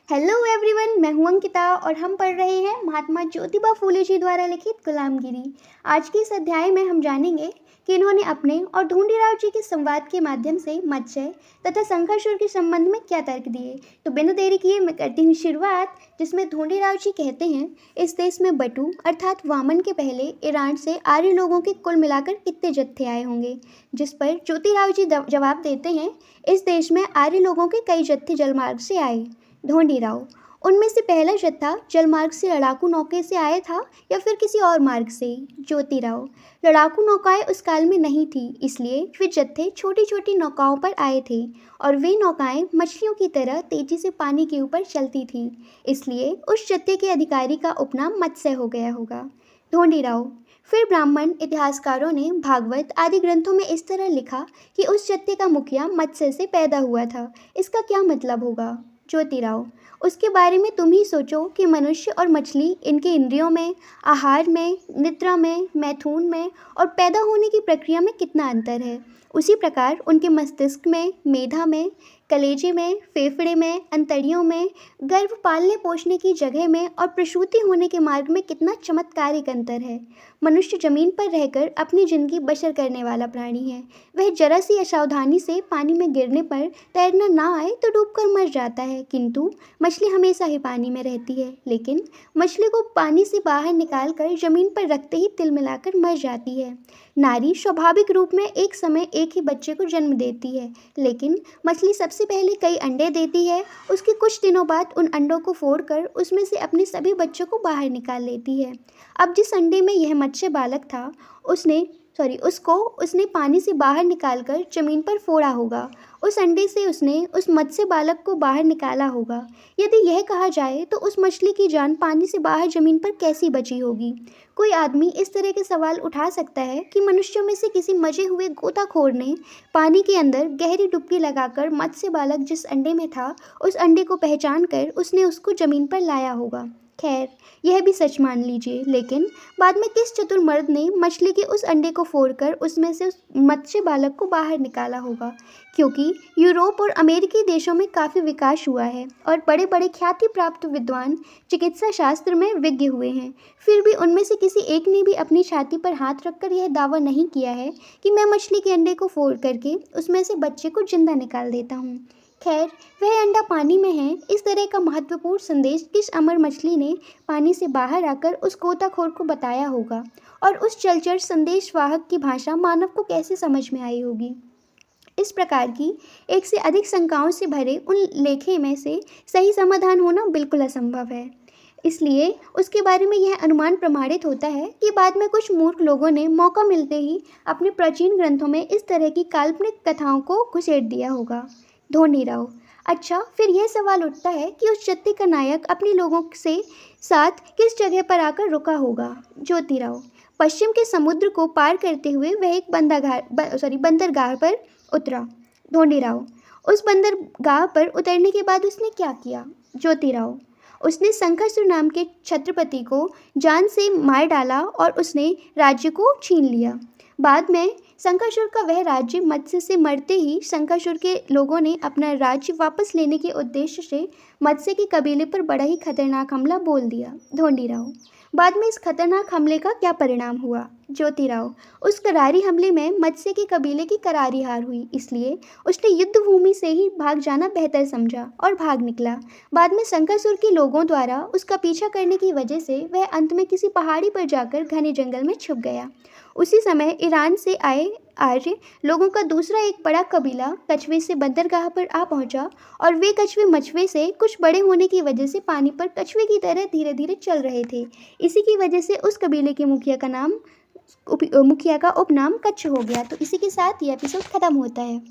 Hello everyone, मैं हूं अंकिता और हम पढ़ रहे हैं महात्मा ज्योतिबा फूले जी द्वारा लिखित गुलामगिरी। आज के इस अध्याय में हम जानेंगे कि इन्होंने अपने और ढूंढीराव जी के संवाद के माध्यम से मत्स्य तथा शंखचूड़ के संबंध में क्या तर्क दिए। तो बिना देरी किए मैं करती हूँ शुरुआत, जिसमें ढूंढीराव जी कहते हैं, इस देश में बटू अर्थात वामन के पहले ईरान से आर्य लोगों के कुल मिलाकर कितने जत्थे आए होंगे। जिस पर ज्योतिराव जी जवाब देते हैं, इस देश में आर्य लोगों के कई जत्थे जलमार्ग से आए। ढूंढीराव: उनमें से पहला जत्था जलमार्ग से लड़ाकू नौके से आया था या फिर किसी और मार्ग से। ज्योतिराव: लड़ाकू नौकाएं उस काल में नहीं थी, इसलिए वे जत्थे छोटी छोटी नौकाओं पर आए थे और वे नौकाएं मछलियों की तरह तेजी से पानी के ऊपर चलती थी, इसलिए उस जत्थे के अधिकारी का उपनाम मत्स्य हो गया होगा। ढूंढीराव: फिर ब्राह्मण इतिहासकारों ने भागवत आदि ग्रंथों में इस तरह लिखा कि उस जत्थे का मुखिया मत्स्य से पैदा हुआ था, इसका क्या मतलब होगा। ज्योतिराव: उसके बारे में तुम ही सोचो कि मनुष्य और मछली, इनके इंद्रियों में, आहार में, निद्रा में, मैथुन में और पैदा होने की प्रक्रिया में कितना अंतर है। उसी प्रकार उनके मस्तिष्क में, मेधा में, कलेजे में, फेफड़े में, अंतड़ियों में, गर्भ पालने पोषने की जगह में और प्रसूति होने के मार्ग में कितना चमत्कारिक अंतर है। मनुष्य जमीन पर रहकर अपनी जिंदगी बसर करने वाला प्राणी है। वह जरा सी असावधानी से पानी में गिरने पर तैरना ना आए तो डूबकर मर जाता है, किंतु मछली हमेशा ही पानी में रहती है। लेकिन मछली को पानी से बाहर निकालकर जमीन पर रखते ही तिलमिलाकर मर जाती है। नारी स्वाभाविक रूप में एक समय एक ही बच्चे को जन्म देती है, लेकिन मछली सबसे पहले कई अंडे देती है। उसके कुछ दिनों बाद उन अंडों को फोड़कर उसमें से अपने सभी बच्चों को बाहर निकाल लेती है। अब जिस अंडे में यह मत्स्य बालक था, उसने पानी से बाहर निकालकर जमीन पर फोड़ा होगा। उस अंडे से उसने उस मत्स्य बालक को बाहर निकाला होगा। यदि यह कहा जाए तो उस मछली की जान पानी से बाहर जमीन पर कैसी बची होगी। कोई आदमी इस तरह के सवाल उठा सकता है कि मनुष्यों में से किसी मजे हुए गोताखोर ने पानी के अंदर गहरी डुबकी लगाकर मत्स्य बालक जिस अंडे में था, उस अंडे को पहचान कर उसने उसको जमीन पर लाया होगा। खैर, यह भी सच मान लीजिए, लेकिन बाद में किस चतुर मर्द ने मछली के उस अंडे को फोड़कर उसमें से उस मत्स्य बालक को बाहर निकाला होगा। क्योंकि यूरोप और अमेरिकी देशों में काफ़ी विकास हुआ है और बड़े बड़े ख्याति प्राप्त विद्वान चिकित्सा शास्त्र में विज्ञ हुए हैं, फिर भी उनमें से किसी एक ने भी अपनी छाती पर हाथ रखकर यह दावा नहीं किया है कि मैं मछली के अंडे को फोड़ करके उसमें से बच्चे को जिंदा निकाल देता हूँ। खैर, वह अंडा पानी में है, इस तरह का महत्वपूर्ण संदेश किस अमर मछली ने पानी से बाहर आकर उस गोताखोर को बताया होगा, और उस जलचर संदेशवाहक की भाषा मानव को कैसे समझ में आई होगी। इस प्रकार की एक से अधिक शंकाओं से भरे उन लेखे में से सही समाधान होना बिल्कुल असंभव है। इसलिए उसके बारे में यह अनुमान प्रमाणित होता है कि बाद में कुछ मूर्ख लोगों ने मौका मिलते ही अपने प्राचीन ग्रंथों में इस तरह की काल्पनिक कथाओं को घुसेड़ दिया होगा। ढूंढीराव: अच्छा, फिर यह सवाल उठता है कि उस जत्थे का नायक अपने लोगों से साथ किस जगह पर आकर रुका होगा। ज्योतिराव: पश्चिम के समुद्र को पार करते हुए वह एक बंदरगाह पर उतरा। ढूंढीराव: उस बंदरगाह पर उतरने के बाद उसने क्या किया। ज्योतिराव: उसने शंखचूड़ नाम के छत्रपति को जान से मार डाला और उसने राज्य को छीन लिया। बाद में शंखचूड़ का वह राज्य मत्स्य से मरते ही शंखचूड़ के लोगों ने अपना राज्य वापस लेने के उद्देश्य से मत्स्य के कबीले पर बड़ा ही खतरनाक हमला बोल दिया। ढूंढीराव: बाद में इस खतरनाक हमले का क्या परिणाम हुआ। ज्योतिराव: उस करारी हमले में मत्स्य के कबीले की करारी हार हुई, इसलिए उसने युद्ध भूमि से ही भाग जाना बेहतर समझा और भाग निकला। बाद में शंखचूड़ के लोगों द्वारा उसका पीछा करने की वजह से वह अंत में किसी पहाड़ी पर जाकर घने जंगल में छुप गया। उसी समय ईरान से आए आर्य लोगों का दूसरा एक बड़ा कबीला कछुए से बंदरगाह पर आ पहुंचा, और वे कछुए मछुए से कुछ बड़े होने की वजह से पानी पर कछुए की तरह धीरे धीरे चल रहे थे। इसी की वजह से उस कबीले के मुखिया का उपनाम कच्छ हो गया। तो इसी के साथ ये एपिसोड खत्म होता है।